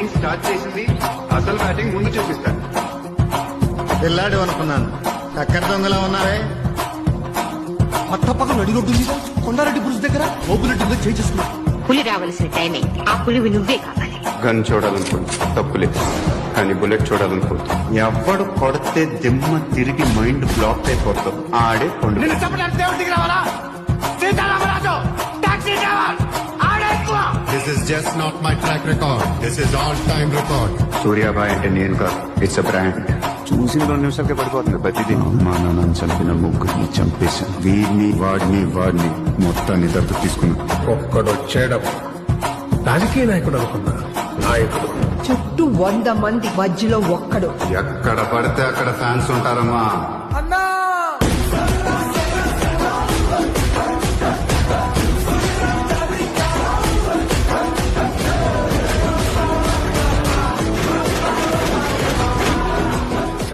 Bowling start చేసింది, అసలు batting ముందు చూపిస్తాను. పిల్లాడు అనుకున్నాను, చక్కెర దొంగలా ఉన్నావే. పట్టపక్కన అడిగొట్టుంది కొండారెడ్డి బ్రిడ్జ్ దగ్గర ఓపులెట్టి మీద చేసేస్తున్నా. పులి రావాల్సిన టైం అయింది. ఆ పులివి నువ్వే కావాలి. గన్ చూడాలనుకుంటా తప్పులేదు, కానీ బుల్లెట్ చూడాలనుకుంటా. ఎవడు కొడితే దిమ్మ తిరిగి మైండ్ బ్లాక్ అయిపోతాం ఆడే పండు. This is just not my track record. This is all-time record. సూర్యాబాయ్ అంటే నేను కాదు, ఇట్స్ అ బ్రాండ్. చూసిన 2 నిమిషాలకే పడిపోతుంది ప్రతిదీ. మా నాన్న చంపిన ముగ్గురిని చంపేశాను. వీడిని వాడిని మొత్తాన్ని దత్తు తీసుకున్నాను. ఒక్కడొచ్చేయడం రాజకీయ నాయకుడు అనుకున్నా, నాయకుడు చుట్టూ 100 మంది మధ్యలో ఒక్కడు. ఎక్కడ పడితే అక్కడ ఫ్యాన్స్ ఉంటారమ్మా.